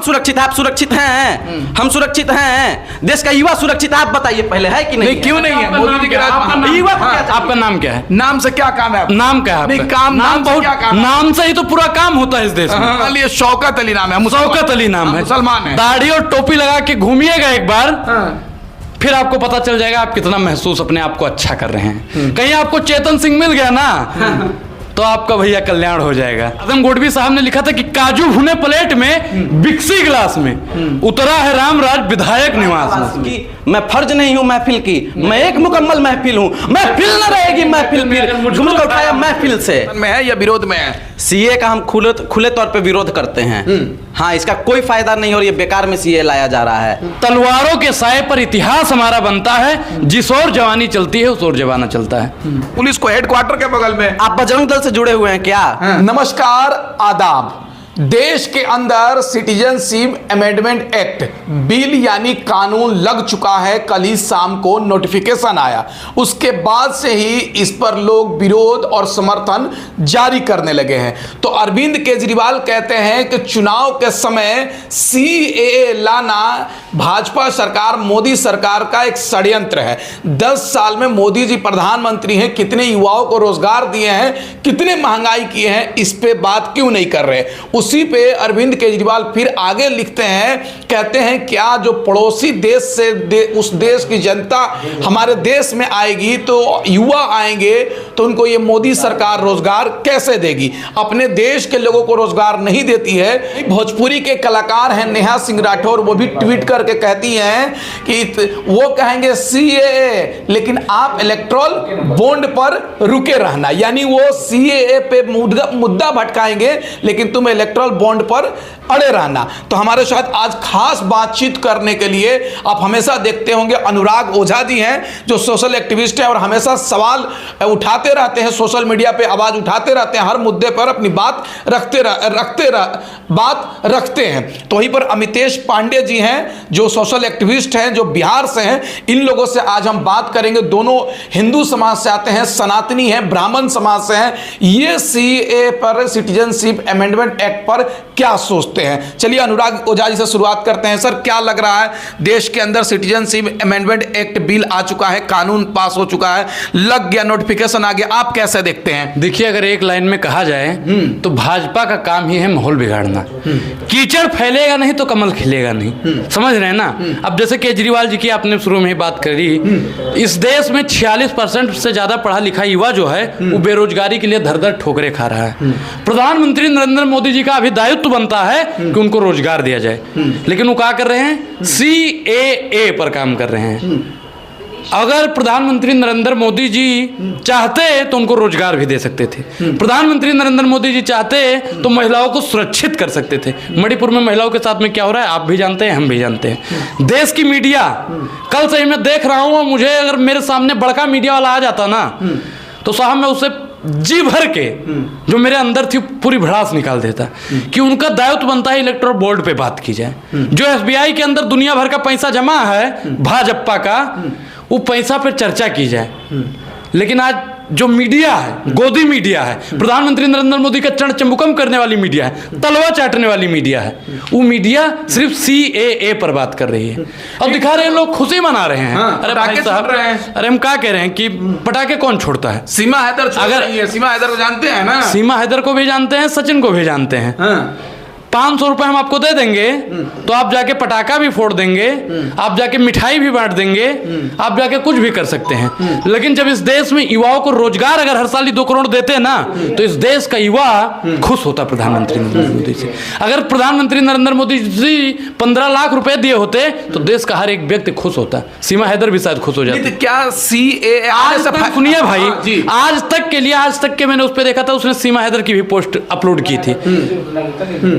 सुरक्षित है? आप सुरक्षित हैं? हम सुरक्षित हैं? देश का युवा सुरक्षित है? आप बताइए पहले, है कि नहीं? क्यों नहीं है? मोदी जी के राज में युवा को क्या चाहिए? आपका नाम क्या है? नाम से क्या काम है आपका? नाम क्या है नहीं, आपका? काम नाम से बहुत क्या काम है? नाम से ही तो पूरा काम होता है इस देश में। हाँ, ये शौकत अली नाम है। शौकत अली नाम है, मुसलमान है। दाढ़ी और टोपी लगा के घूमिएगा एक बार, हाँ। फिर आपको पता चल जाएगा आप कितना महसूस अपने आप को अच्छा कर रहे हैं। कहीं आपको चेतन सिंह मिल गया ना तो आपका भैया कल्याण हो जाएगा। आदम गोडवी साहब ने लिखा था कि काजू भुने प्लेट में बिक्सी गिलास में उतरा है रामराज विधायक निवास में। कि मैं फर्ज नहीं हूं महफिल की, मैं एक मुकम्मल महफिल हूं। महफिल न रहेगी महफिल फिर मुझको उठाया महफिल से। में है या विरोध में है? सीए का हम खुले तौर पे विरोध करते हैं। हाँ, इसका कोई फायदा नहीं और ये बेकार में सीए लाया जा रहा है। तलवारों के साए पर इतिहास हमारा बनता है, जिस ओर जवानी चलती है उस ओर जमाना चलता है। पुलिस को हेडक्वार्टर के बगल में। आप बजरंग दल से जुड़े हुए हैं क्या? नमस्कार, आदाब। देश के अंदर सिटीजनशिप अमेंडमेंट एक्ट बिल यानी कानून लग चुका है। कल ही शाम को नोटिफिकेशन आया, उसके बाद से ही इस पर लोग विरोध और समर्थन जारी करने लगे हैं। तो अरविंद केजरीवाल कहते हैं कि चुनाव के समय सीएए लाना भाजपा सरकार, मोदी सरकार का एक षड्यंत्र है। 10 साल में मोदी जी प्रधानमंत्री हैं, कितने युवाओं को रोजगार दिए हैं, कितने महंगाई किए हैं, इस पे बात क्यों नहीं कर रहे? उसी पे अरविंद केजरीवाल फिर आगे लिखते हैं, कहते हैं क्या जो पड़ोसी देश से उस देश की जनता हमारे देश में आएगी तो युवा आएंगे तो उनको ये मोदी सरकार रोजगार कैसे देगी? अपने देश के लोगों को रोजगार नहीं देती है। भोजपुरी के कलाकार हैं नेहा सिंह राठौर, वो भी ट्वीट करके कहती हैं कि वो कहेंगे सीएए लेकिन आप इलेक्ट्रल बॉन्ड पर रुके रहना, यानी वो सीएए पे मुद्दा भटकाएंगे लेकिन तुम इलेक्ट्रल बॉन्ड पर अड़े रहना। तो हमारे साथ आज खास बातचीत करने के लिए आप हमेशा देखते होंगे अनुराग ओझा जी हैं, जो सोशल एक्टिविस्ट हैं और हमेशा सवाल उठाते रहते हैं, सोशल मीडिया पे आवाज उठाते रहते हैं, हर मुद्दे पर अपनी बात रखते हैं। तो वहीं पर अमितेश पांडे जी हैं, जो सोशल एक्टिविस्ट हैं, जो बिहार से हैं। इन लोगों से आज हम बात करेंगे। दोनों हिंदू समाज से आते हैं, सनातनी हैं, ब्राह्मण समाज से हैं। ये सीए पर, सिटीजनशिप अमेंडमेंट एक्ट पर क्या सोचते हैं? चलिए अनुराग ओझा जी से शुरुआत करते हैं। सर, क्या लग रहा है, देश के अंदर सिटीजनशिप अमेंडमेंट एक्ट बिल आ चुका है, कानून पास हो चुका है, लग गया, नोटिफिकेशन आ गया, आप कैसे देखते हैं? देखिए, अगर एक लाइन में कहा जाए तो भाजपा का काम ही है माहौल बिगाड़ना। कीचड़ फैलेगा नहीं तो कमल खिलेगा नहीं, समझ रहे हैं ना? अब जैसे केजरीवाल जी की आपने शुरू में ही बात करी, इस देश में 46% से ज्यादा पढ़ा लिखा युवा जो है वो बेरोजगारी के लिए धर धर ठोकरे खा रहा है। प्रधानमंत्री नरेंद्र मोदी जी का अभी दायित्व बनता है कि उनको रोजगार दिया जाए, लेकिन वो क्या कर रहे हैं? सीएए पर काम कर रहे हैं। अगर प्रधानमंत्री नरेंद्र मोदी जी चाहते तो उनको रोजगार भी दे सकते थे। प्रधानमंत्री नरेंद्र मोदी जी चाहते तो महिलाओं को सुरक्षित कर सकते थे। मणिपुर में महिलाओं के साथ में क्या हो रहा है आप भी जानते हैं, हम भी जानते हैं। देश की मीडिया, कल से ही मैं देख रहा हूं, मुझे अगर मेरे सामने बड़का मीडिया वाला आ जाता ना तो साहब मैं उसे जी भर के जो मेरे अंदर थी पूरी भड़ास निकाल देता कि उनका दायित्व बनता है इलेक्टोरल बोर्ड पे बात की जाए। जो एसबीआई के अंदर दुनिया भर का पैसा जमा है भाजपा का, वो पैसा पे चर्चा की जाए। लेकिन आज जो मीडिया है, गोदी मीडिया है, प्रधानमंत्री नरेंद्र मोदी का चरण चंबुकम करने वाली मीडिया है, तलवा चाटने वाली मीडिया है, वो मीडिया सिर्फ सीएए पर बात कर रही है और दिखा रहे हैं लोग खुशी मना रहे हैं। अरे भाई साहब, अरे हम क्या कह रहे हैं कि पटाखे कौन छोड़ता है? सीमा हैदर, अगर सीमा हैदर को जानते हैं ना, सीमा हैदर को भी जानते हैं, सचिन को भी जानते हैं। 500 रुपए हम आपको दे देंगे तो आप जाके पटाखा भी फोड़ देंगे, आप जाके मिठाई भी बांट देंगे, आप जाके कुछ भी कर सकते हैं। लेकिन जब इस देश में युवाओं को रोजगार अगर हर साल 2 करोड़ देते ना तो इस देश का युवा खुश होता प्रधानमंत्री नरेंद्र मोदी से। अगर प्रधानमंत्री नरेंद्र मोदी जी 15 लाख रुपए दिए होते तो देश का हर एक व्यक्ति खुश होता। सीमा हैदर भी शायद खुश हो जाती। क्या सीएए आज तक सुनिए भाई, आज तक के लिए, आज तक के मैंने उस पर देखा था, उसने सीमा हैदर की भी पोस्ट अपलोड की थी।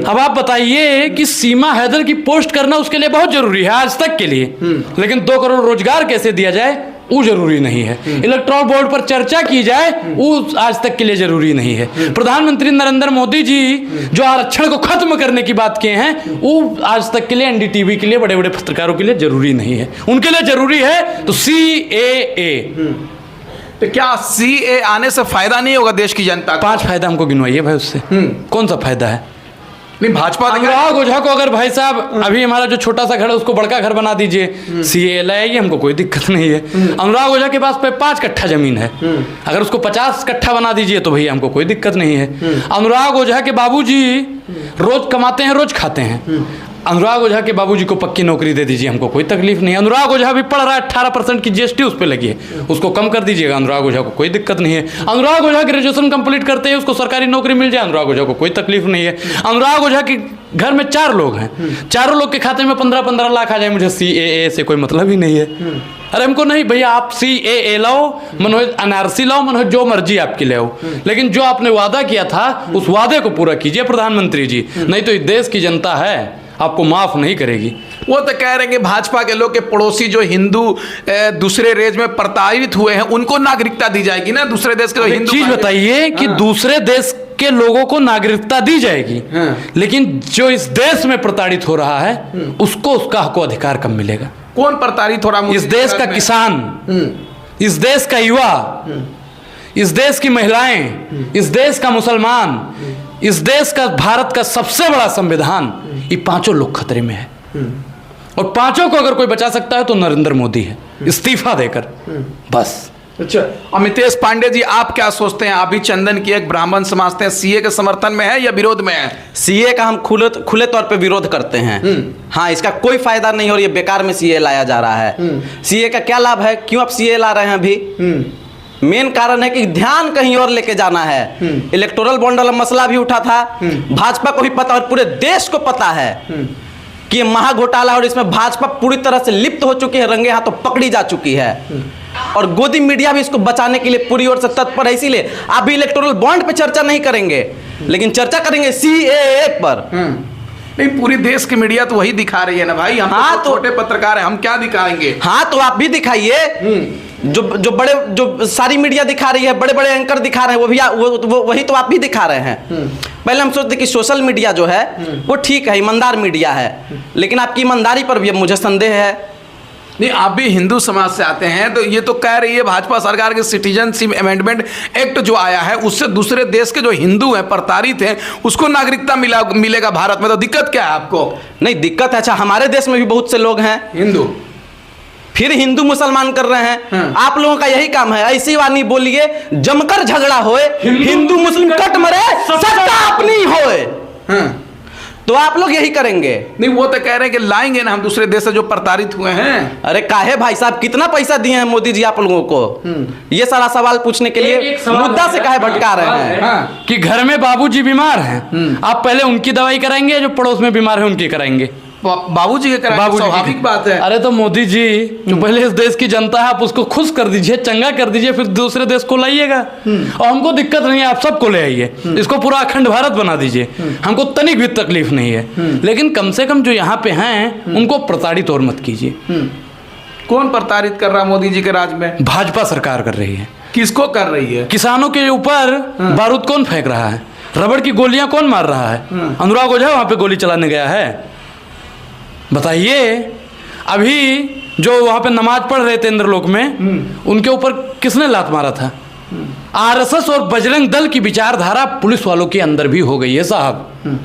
अब आप बताइए कि सीमा हैदर की पोस्ट करना उसके लिए बहुत जरूरी है आज तक के लिए, लेकिन 2 करोड़ रोजगार कैसे दिया जाए वो जरूरी नहीं है। इलेक्ट्रॉल बोर्ड पर चर्चा की जाए वो आज तक के लिए जरूरी नहीं है। प्रधानमंत्री नरेंद्र मोदी जी जो आरक्षण को खत्म करने की बात किए हैं वो आज तक के लिए एनडीटीवी के लिए, बड़े बड़े पत्रकारों के लिए जरूरी नहीं है। उनके लिए जरूरी है तो सीएए। तो क्या सीए आने से फायदा नहीं होगा देश की जनता को? 5 फायदा हमको गिनवाइए भाई उससे। कौन सा फायदा है? नहीं भाजपा अनुराग ओझा को अगर भाई साहब अभी हमारा जो छोटा सा घर है उसको बड़का घर बना दीजिए, सीए लाएगी, हमको कोई दिक्कत नहीं है। अनुराग ओझा के पास 5 कट्ठा जमीन है, अगर उसको 50 कट्ठा बना दीजिए तो भैया हमको कोई दिक्कत नहीं है। अनुराग ओझा के बाबूजी रोज कमाते हैं, रोज खाते हैं। अनुराग ओझा के बाबूजी को पक्की नौकरी दे दीजिए, हमको कोई तकलीफ नहीं है। अनुराग ओझा भी पढ़ रहा है, 18% की जीएसटी उस पर लगी है, उसको कम कर दीजिएगा, अनुराग ओझा को कोई दिक्कत नहीं है। अनुराग ओझा ग्रेजुएशन कंप्लीट करते हैं, उसको सरकारी नौकरी मिल जाए, अनुराग ओझा को कोई तकलीफ नहीं है। अनुराग ओझा के घर में 4 लोग हैं, चारों लोग के खाते में 15-15 लाख आ जाए, मुझे CAA से कोई मतलब ही नहीं है। अरे हमको नहीं भैया, आप CAA लाओ, मनोज NRC लाओ, मनोज जो मर्जी आपकी ले आओ, लेकिन जो आपने वादा किया था उस वादे को पूरा कीजिए प्रधानमंत्री जी, नहीं तो इस देश की जनता है आपको माफ नहीं करेगी। वो तो कह रहे हैं कि भाजपा के लोग के पड़ोसी जो हिंदू दूसरे देश में प्रताड़ित हुए हैं उनको नागरिकता दी जाएगी ना, दूसरे देश के हिंदू। चीज बताइए कि दूसरे देश के लोगों को नागरिकता दी जाएगी, लेकिन जो इस देश में प्रताड़ित हो रहा है उसको उसका हक अधिकार कब मिलेगा? कौन प्रताड़ित हो रहा है? इस देश का किसान, इस देश का युवा, इस देश की महिलाएं, इस देश का मुसलमान, इस देश का भारत का सबसे बड़ा संविधान, ये 5 लोग खतरे में है। और 5 को अगर कोई बचा सकता है तो नरेंद्र मोदी है, इस्तीफा देकर बस। अच्छा अमितेश पांडे जी, आप क्या सोचते हैं? आप भी चंदन की एक ब्राह्मण समझते हैं, CA के समर्थन में है या विरोध में है? CA का हम खुले तौर पे विरोध करते हैं। हाँ, इसका कोई फायदा नहीं और ये बेकार में CA लाया जा रहा है। CA का क्या लाभ है? क्यों आप CA ला रहे हैं अभी? मेन कारण है कि ध्यान कहीं और लेके जाना है। इलेक्टोरल बॉन्ड वाला मसला भी उठा था, भाजपा को भी पता और पूरे देश को पता है कि ये महा घोटाला, और इसमें भाजपा पूरी तरह से लिप्त हो चुकी है, रंगे हाथों पकड़ी जा चुकी है, और गोदी मीडिया भी इसको बचाने के लिए पूरी ओर से तत्पर है। इसीलिए आप भी इलेक्टोरल बॉन्ड पे चर्चा नहीं करेंगे, लेकिन चर्चा करेंगे CAA पर। नहीं, पूरी देश की मीडिया तो वही दिखा रही है ना भाई, हम हाँ, तो छोटे पत्रकार हैं, हम क्या दिखाएंगे? हाँ, तो आप भी दिखाइए। जो सारी मीडिया दिखा रही है, बड़े बड़े एंकर दिखा रहे हैं, वही तो आप भी दिखा रहे हैं। पहले हम सोचते कि सोशल मीडिया जो है वो ठीक है, ईमानदार मीडिया है, लेकिन आपकी ईमानदारी पर भी अब मुझे संदेह है। नहीं, आप भी हिंदू समाज से आते हैं, तो ये तो कह रही है भाजपा सरकार के सिटीजनशिप अमेंडमेंट एक्ट जो आया है उससे दूसरे देश के जो हिंदू हैं, प्रताड़ित हैं, उसको नागरिकता मिलेगा भारत में, तो दिक्कत क्या है आपको? नहीं, दिक्कत है। अच्छा, हमारे देश में भी बहुत से लोग हैं हिंदू, फिर हिंदू मुसलमान कर रहे हैं। आप लोगों का यही काम है, ऐसी वाणी बोलिए, जमकर झगड़ा होए, हिंदू मुस्लिम कट मरे, सत्ता अपनी होए, तो आप लोग यही करेंगे। नहीं, वो तो कह रहे हैं कि लाएंगे ना हम दूसरे देश से जो प्रताड़ित हुए हैं। अरे काहे भाई साहब, कितना पैसा दिए हैं मोदी जी आप लोगों को ये सारा सवाल पूछने के लिए? मुद्दा से काहे भटका रहे हैं? कि घर में बाबूजी बीमार हैं, आप पहले उनकी दवाई कराएंगे, जो पड़ोस में बीमार है उनकी कराएंगे? बाबूजी के कराएंगे, स्वाभाविक बात है। अरे तो मोदी जी, जो पहले इस देश की जनता है आप उसको खुश कर दीजिए, चंगा कर दीजिए, फिर दूसरे देश को लाइएगा। और हमको दिक्कत नहीं है, आप सबको ले आइए, इसको पूरा अखंड भारत बना दीजिए, हमको तनिक भी तकलीफ नहीं है। लेकिन कम से कम जो यहाँ पे हैं उनको प्रताड़ित और मत कीजिए। कौन प्रताड़ित कर रहा है मोदी जी के राज में? भाजपा सरकार कर रही है। किसको कर रही है? किसानों के ऊपर बारूद कौन फेंक रहा है? रबड़ की गोलियां कौन मार रहा है? अनुराग ओझा वहां पे गोली चलाने गया है? बताइए। अभी जो वहां पे नमाज पढ़ रहे थे इंद्रलोक में, उनके ऊपर किसने लात मारा था? RSS और बजरंग दल की विचारधारा पुलिस वालों के अंदर भी हो गई है साहब।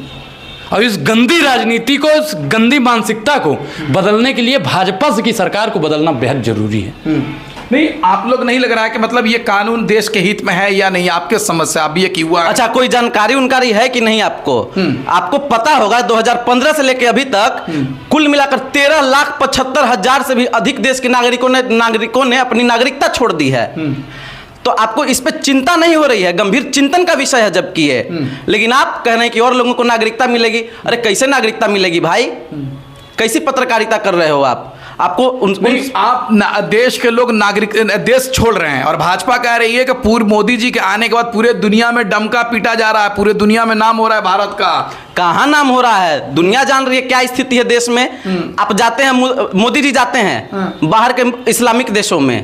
और इस गंदी राजनीति को, इस गंदी मानसिकता को बदलने के लिए भाजपा की सरकार को बदलना बेहद जरूरी है। नहीं, आप लोग नहीं लग रहा है कि मतलब ये कानून देश के हित में है या नहीं? आपके समस्या अभी ये हुआ। अच्छा, कोई जानकारी उनकारी है कि नहीं आपको? आपको पता होगा 2015 से लेकर अभी तक कुल मिलाकर 13,75,000 से भी अधिक देश के नागरिकों ने अपनी नागरिकता छोड़ दी है। तो आपको इस पे चिंता नहीं हो रही है? गंभीर चिंतन का विषय है जबकि ये, लेकिन आप कह रहे हैं कि और लोगों को नागरिकता मिलेगी। अरे कैसे नागरिकता मिलेगी भाई? कैसी पत्रकारिता कर रहे हो आप? आपको आप देश के लोग नागरिक देश छोड़ रहे हैं, और भाजपा कह रही है कि पूर्व मोदी जी के आने के बाद पूरे दुनिया में डमका पीटा जा रहा है, पूरे दुनिया में नाम हो रहा है भारत का। कहाँ नाम हो रहा है? दुनिया जान रही है क्या स्थिति है देश में। आप जाते हैं, मोदी जी जाते हैं बाहर के इस्लामिक देशों में,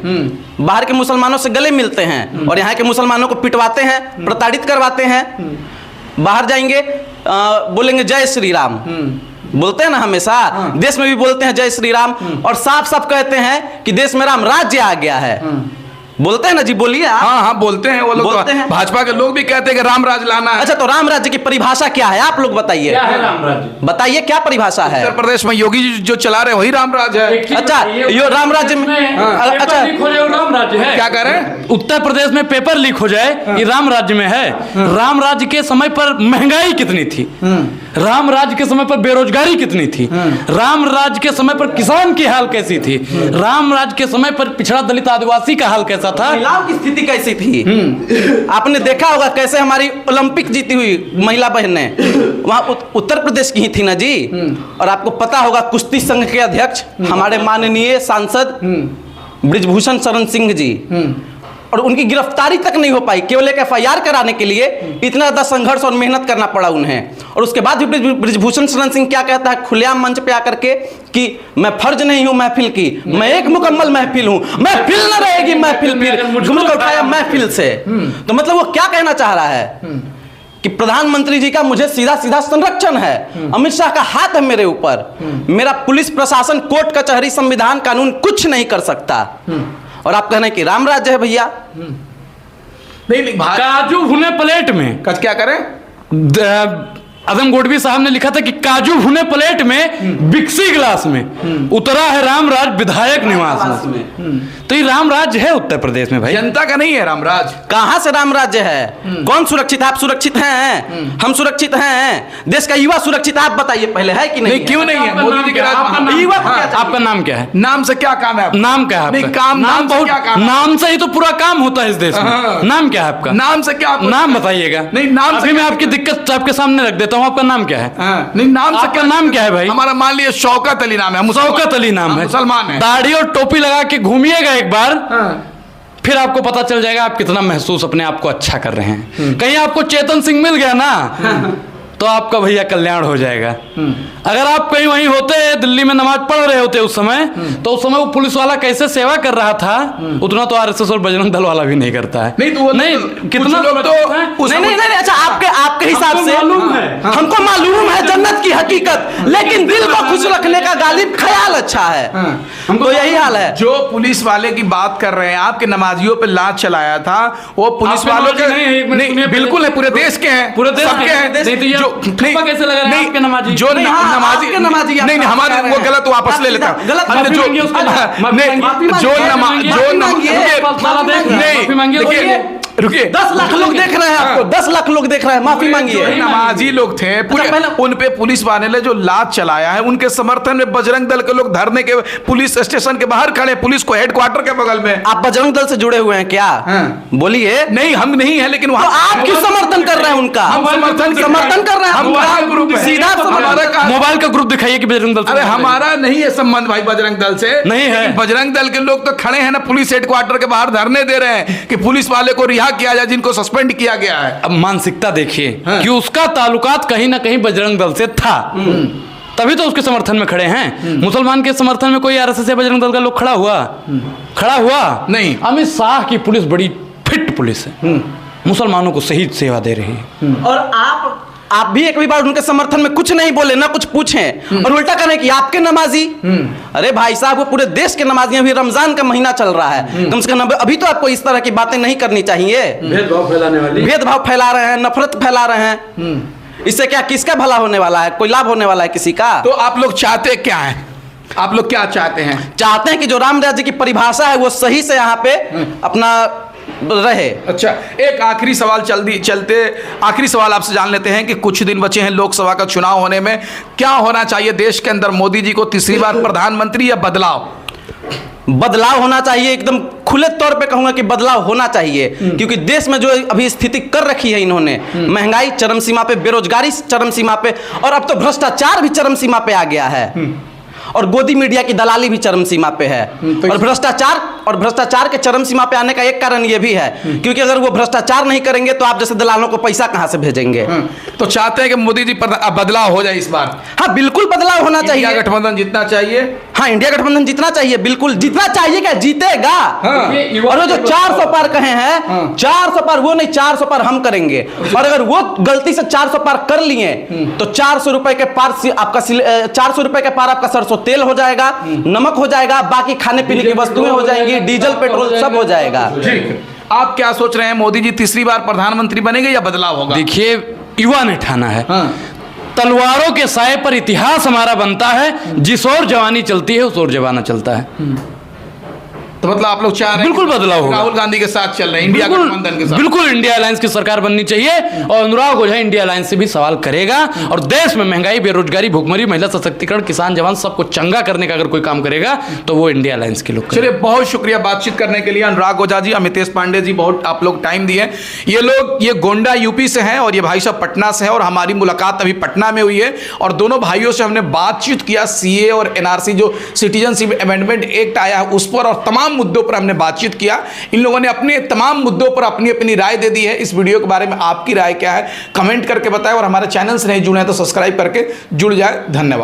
बाहर के मुसलमानों से गले मिलते हैं और यहाँ के मुसलमानों को पिटवाते हैं, प्रताड़ित करवाते हैं। बाहर जाएंगे, बोलेंगे जय श्री राम, बोलते हैं ना हमेशा। देश में भी बोलते हैं जय श्री राम, और साफ साफ कहते हैं कि देश में राम राज्य आ गया है। बोलते हैं ना जी, बोलिए आप। हाँ हाँ बोलते हैं वो लोग, बोलते तो हैं। भाजपा के लोग भी कहते हैं कि राम राज लाना है। अच्छा, तो राम राज्य की परिभाषा क्या है, आप लोग बताइए। क्या है राम राज्य? बताइए क्या परिभाषा है। उत्तर प्रदेश में योगी जी जो चला रहे हैं वही राम राज है। अच्छा, ये राम राज्य में अच्छा लीक हो जाए राम राज्य है? क्या कह रहे हैं? उत्तर प्रदेश में पेपर लीक हो जाए ये राम राज्य में है? राम राज्य के समय पर महंगाई कितनी थी, राम राज्य के समय पर बेरोजगारी कितनी थी, राम राज्य के समय पर किसान की हाल कैसी थी, राम राज्य के समय पर पिछड़ा दलित आदिवासी का हाल कैसा था, महिलाओं की स्थिति कैसी थी। आपने देखा होगा कैसे हमारी ओलंपिक जीती हुई महिला बहनें वहां उत्तर प्रदेश की ही थी ना जी। और आपको पता होगा कुश्ती संघ के अध्यक्ष हमारे माननीय सांसद बृजभूषण शरण सिंह जी, और उनकी गिरफ्तारी तक नहीं हो पाई, केवल एक FIR कराने के लिए इतना ज्यादा संघर्ष और मेहनत करना पड़ा उन्हें। और उसके बाद भी बृजभूषण शरण सिंह क्या कहता है खुलेआम मंच पे आकर के कि मैं फर्ज नहीं हूं महफिल की, मैं एक मुकम्मल महफिल हूं, महफिल न रहेगी महफिल फिर मुझको उठाया महफिल से। तो मतलब वो क्या कहना चाह रहा है कि प्रधानमंत्री जी का मुझे सीधा सीधा संरक्षण है, अमित शाह का हाथ है मेरे ऊपर, मेरा पुलिस प्रशासन कोर्ट कचहरी संविधान कानून कुछ नहीं कर सकता। और आप कहना कि राम राज्य है भैया। नहीं काजू भुने प्लेट में क्या करें? आदम गोडवी साहब ने लिखा था कि काजू भुने प्लेट में बिक्सी गिलास में उतरा है राम राज विधायक निवास में। तो ये राम राज्य है उत्तर प्रदेश में भाई, जनता का नहीं है राम राज। कहां से राम राज्य है? कौन सुरक्षित है? आप सुरक्षित हैं, हम सुरक्षित हैं, देश का युवा सुरक्षित, आप बताइए पहले है कि नहीं? क्यों नहीं है? मोदी जी के राज युवा को क्या चाहिए? आपका नाम क्या है? नाम से क्या काम है आपका? नाम क्या है नहीं, आपका? काम नाम से बहुत क्या काम है? नाम से ही तो पूरा काम होता है इस देश में। नाम क्या है आपका? नाम से क्या? नाम बताइएगा। नहीं, नाम से अभी मैं आपकी दिक्कत आपके सामने रख देता हूँ। आपका नाम क्या है? नहीं, नाम से आपका नाम क्या है भाई? हमारा मान लिया शौकत अली नाम है। शौकत अली नाम है, मुसलमान है। दाढ़ी और टोपी लगा के घूमिएगा एक बार, फिर आपको पता चल जाएगा आप कितना महसूस अपने आप को अच्छा कर रहे हैं। कहीं आपको चेतन सिंह मिल गया ना तो आपका भैया कल्याण हो जाएगा। अगर आप कहीं वहीं होते दिल्ली में नमाज पढ़ रहे होते उस समय, तो उस समय वो पुलिस वाला कैसे सेवा कर रहा था उतना तो RSS और बजरंग दल वाला भी नहीं करता है। नहीं तो वो नहीं कितना लोग तो नहीं, अच्छा आपके हिसाब से मालूम है, हमको मालूम है जन्नत की हकीकत, लेकिन दिल को खुश रखने का गालिब ख्याल अच्छा है। तो यही हाल है। जो पुलिस वाले की बात कर रहे हैं, आपके नमाजियों पे लात चलाया था, वो पुलिस वालों के नहीं, बिल्कुल है, पूरे देश के हैं, पूरे देश सबके हैं। जो कैसे लग रहा है आपके नमाजी? जो नमाजी नहीं, हमारे वो गलत वापस ले लेता हूं। जो रुकिए, 10 लाख लोग देख रहे हैं आपको, 10 लाख लोग देख रहे हैं, माफी मांगिए। नमाजी लोग थे उन पे पुलिस वाले ने जो लात चलाया है, उनके समर्थन में बजरंग दल के लोग धरने के पुलिस स्टेशन के बाहर खड़े, पुलिस को हेडक्वार्टर के बगल में। आप बजरंग दल से जुड़े हुए हैं क्या? बोलिए। नहीं, हम नहीं है, लेकिन वहां आप क्यों समर्थन कर रहे हैं उनका? हम समर्थन कर रहे हैं, हम ग्रुप सीधा मोबाइल का ग्रुप दिखाइए कि बजरंग दल। अरे हमारा नहीं है संबंध भाई बजरंग दल से, नहीं है। बजरंग दल के लोग तो खड़े हैं ना पुलिस हेडक्वार्टर के बाहर धरने दे रहे हैं कि पुलिस वाले को रिहा किया जाए जिनको सस्पेंड किया गया है। अब मानसिकता देखिए कि उसका ताल्लुकात कहीं ना कहीं बजरंग दल से था, तभी तो उसके समर्थन में खड़े हैं। मुसलमान के समर्थन में कोई RSS या बजरंग दल का लोग खड़ा हुआ नहीं। अमित शाह की पुलिस बड़ी फिट पुलिस है, मुसलमानों को सही सेवा दे रही है। और आप भी एक भी बार उनके समर्थन में कुछ नहीं बोले, ना कुछ पूछें, और उल्टा करें कि आपके नमाजी। अरे भाई साहब, वो पूरे देश के नमाजी, अभी रमजान का महीना चल रहा है, कम से कम अभी तो आपको इस तरह की बातें नहीं करनी चाहिए। भेदभाव फैला रहे हैं, नफरत फैला रहे हैं, इससे क्या किसका भला होने वाला है? कोई लाभ होने वाला है किसी का? तो आप लोग चाहते क्या है? आप लोग क्या चाहते हैं? चाहते हैं कि जो राम राज्य की परिभाषा है वो सही से यहाँ पे अपना रहे। अच्छा, एक आखिरी सवाल आखिरी सवाल आपसे जान लेते हैं कि कुछ दिन बचे हैं लोकसभा का चुनाव होने में, क्या होना चाहिए देश के अंदर? मोदी जी को तीसरी बार प्रधानमंत्री या बदलाव? बदलाव होना चाहिए, एकदम खुले तौर पे कहूंगा कि बदलाव होना चाहिए, क्योंकि देश में जो अभी स्थिति कर रखी है इन्होंने, महंगाई चरम सीमा पे, बेरोजगारी चरम सीमा पे, और अब तो भ्रष्टाचार भी चरम सीमा पे आ गया है, और गोदी मीडिया की दलाली भी चरम सीमा पे है। और भ्रष्टाचार के चरम सीमा पे आने का एक कारण ये भी है क्योंकि अगर वो भ्रष्टाचार नहीं करेंगे तो आप जैसे दलालों को पैसा कहां से भेजेंगे? तो चाहते हैं कि मोदी जी पर बदलाव हो जाए इस बार? हाँ, बिल्कुल बदलाव होना चाहिए। इंडिया गठबंधन जीतना चाहिए। हाँ, इंडिया गठबंधन जीतना चाहिए, बिल्कुल जीतना चाहिए। क्या जीतेगा? और वो जो 400 पार कहे हैं, 400 पार वो नहीं, 400 पार हम करेंगे। और अगर वो गलती से 400 पार कर लिए तो 400 रुपए के पार आपका 400 रुपए के पार आपका सरसों तेल हो जाएगा, नमक हो जाएगा, बाकी खाने पीने की वस्तुएं हो जाएंगी, ही डीजल पेट्रोल सब हो जाएगा। ठीक, आप क्या सोच रहे हैं, मोदी जी तीसरी बार प्रधानमंत्री बनेंगे या बदलाव होगा? देखिए, युवा ने ठाना है। हाँ। तलवारों के साए पर इतिहास हमारा बनता है, जिस ओर जवानी चलती है उस ओर जमाना चलता है। तो मतलब आप लोग चाह रहे हैं बिल्कुल बदलाव होगा। राहुल गांधी के साथ चल रहे हैं, इंडिया गठबंधन के साथ। बिल्कुल इंडिया अलायंस की सरकार बननी चाहिए, और अनुराग ओझा इंडिया अलायंस से भी सवाल करेगा, और देश में महंगाई, बेरोजगारी, भुखमरी, महिला सशक्तिकरण, किसान जवान सबको चंगा करने का अगर कोई काम करेगा तो वो इंडिया अलायंस के लोग करेंगे। चलिए, बहुत शुक्रिया बातचीत करने के लिए अनुराग ओझा जी, अमितेश पांडे जी, बहुत आप लोग टाइम दिए। ये गोंडा यूपी से हैं और ये भाई साहब पटना से हैं, और हमारी मुलाकात अभी पटना में हुई है, और दोनों भाइयों से हमने बातचीत किया सीए और एनआरसी जो सिटीजनशिप अमेंडमेंट एक्ट आया है उस पर, और तमाम मुद्दों पर हमने बातचीत किया। इन लोगों ने अपने तमाम मुद्दों पर अपनी अपनी राय दे दी है। इस वीडियो के बारे में आपकी राय क्या है, कमेंट करके बताएं, और हमारे चैनल से नहीं जुड़े हैं तो सब्सक्राइब करके जुड़ जाए। धन्यवाद।